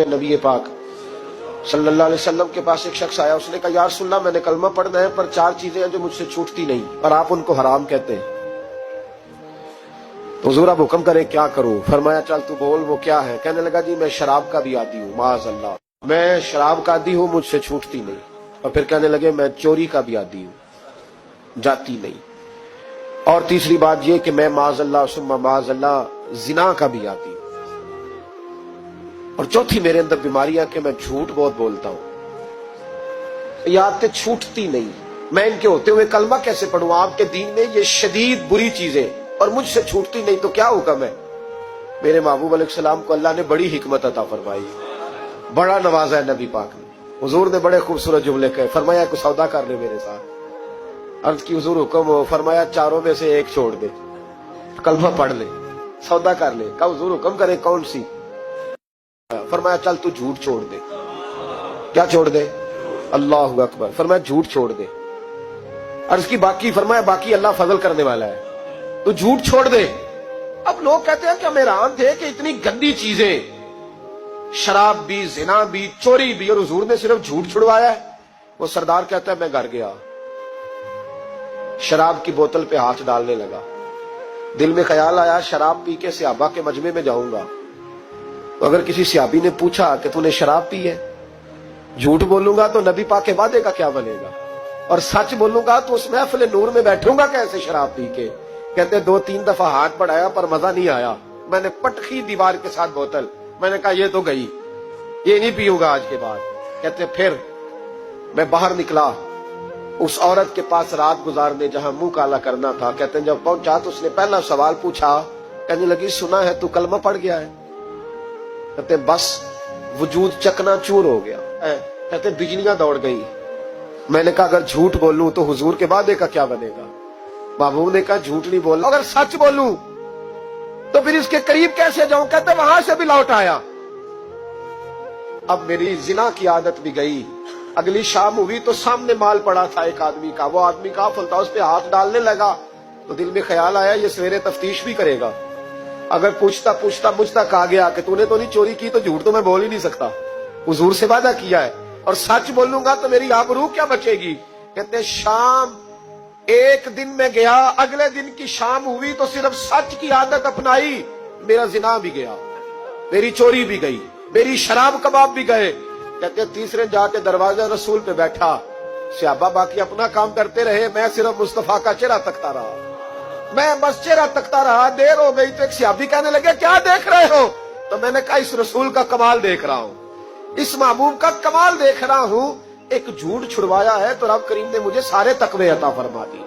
नबी पाक सल्लल्लाहु अलैहि वसल्लम के पास एक शख्स आया, उसने कहा यार सुनना, मैंने कलमा पढ़ना है पर 4 चीजें हैं जो मुझसे छूटती नहीं और आप उनको हराम कहते हैं, तो हुजूर आप हुक्म करें क्या करूं? फरमाया चल तू बोल वो क्या है। कहने लगा जी मैं शराब का भी आदी हूँ, माज़अल्लाह, मैं शराब का आदी हूँ, मुझसे छूटती नहीं। और फिर कहने लगे मैं चोरी का भी आदी हूँ, जाती नहीं। और तीसरी बात ये कि मैं माज़अल्लाह सुम्मा माज़अल्लाह जिना का भी आदी हूँ। और चौथी मेरे अंदर बीमारियां कि मैं झूठ बहुत बोलता हूं। ये आदतें छूटती नहीं, मैं इनके होते हुए कलमा कैसे पढ़ूं? आपके दीन में ये शदीद बुरी चीजें और मुझसे छूटती नहीं, तो क्या हुक्म है? मेरे महबूब अलैहिस्सलाम को अल्लाह ने बड़ी हिकमत अता फरमाई, बड़ा नवाजा है नबी पाक ने। हुजूर ने बड़े खूबसूरत जुमले कहे, फरमाया कुछ सौदा कर ले मेरे साथ। अर्ज की हुजूर हुक्म हो, फरमाया चारों में से एक छोड़ दे, कलमा पढ़ ले, सौदा कर ले। कहा हुजूर हुक्म करे कौन सी? फरमाया चल तू झूठ छोड़ दे। क्या छोड़ दे? अल्लाहु अकबर। फरमाया झूठ छोड़ दे। अर्ज की बाकी? फरमाया बाकी अल्लाह फजल करने वाला है, तू झूठ छोड़ दे। अब लोग कहते हैं कि हम हैरान थे कि इतनी गंदी चीजें, शराब भी, जिना भी, चोरी भी, और हुजूर ने सिर्फ झूठ छुड़वाया है। वो सरदार कहता है मैं घर गया, शराब की बोतल पे हाथ डालने लगा, दिल में ख्याल आया शराब पी के सहाबा के मजमे में जाऊंगा, तो अगर किसी सहाबी ने पूछा कि तूने शराब पी है, झूठ बोलूंगा तो नबी पाक के वादे का क्या बनेगा, और सच बोलूंगा तो उस महफिल नूर में बैठूंगा कैसे शराब पी के? कहते 2-3 दफा हाथ बढ़ाया पर मजा नहीं आया, मैंने पटखी दीवार के साथ बोतल, मैंने कहा ये तो गई, ये नहीं पीऊंगा आज के बाद। कहते फिर मैं बाहर निकला उस औरत के पास रात गुजारने जहां मुंह काला करना था। कहते जब पहुंचा तो उसने पहला सवाल पूछा, कहने लगी सुना है तू कलमा पढ़ गया है? कहते बस वजूद चकनाचूर हो गया। कहते बिजलियां दौड़ गई। मैंने कहा अगर झूठ बोलूं तो हुजूर के वादे का क्या बनेगा? महबूब ने कहा झूठ नहीं बोलना, अगर सच बोलूं तो फिर इसके करीब कैसे जाऊं? कहते वहां से भी लौट आया। अब मेरी जिना की आदत भी गई। अगली शाम हुई तो सामने माल पड़ा था एक आदमी का, वो आदमी काफिल था, उस पे हाथ डालने लगा तो दिल में ख्याल आया ये सवेरे तफ्तीश भी करेगा, अगर पूछता पूछता मुझ तक आ गया कि तूने तो नहीं चोरी की, तो झूठ तो मैं बोल ही नहीं सकता, हुजूर से वादा किया है, और सच बोलूंगा तो मेरी आबरू क्या बचेगी। कहते शाम एक दिन में गया, अगले दिन की शाम हुई तो सिर्फ सच की आदत अपनाई, मेरा जिना भी गया, मेरी चोरी भी गई, मेरी शराब कबाब भी गए। कहते तीसरे जाके दरवाजा रसूल पे बैठा, सहाबा बाकी अपना काम करते रहे, मैं सिर्फ मुस्तफा का चेहरा तकता रहा, मैं बस चेहरा तकता रहा। देर हो गई तो एक सहाबी कहने लगे क्या देख रहे हो? तो मैंने कहा इस रसूल का कमाल देख रहा हूं, इस महबूब का कमाल देख रहा हूं। एक झूठ छुड़वाया है तो रब करीम ने मुझे सारे तकवे अता फरमा दी।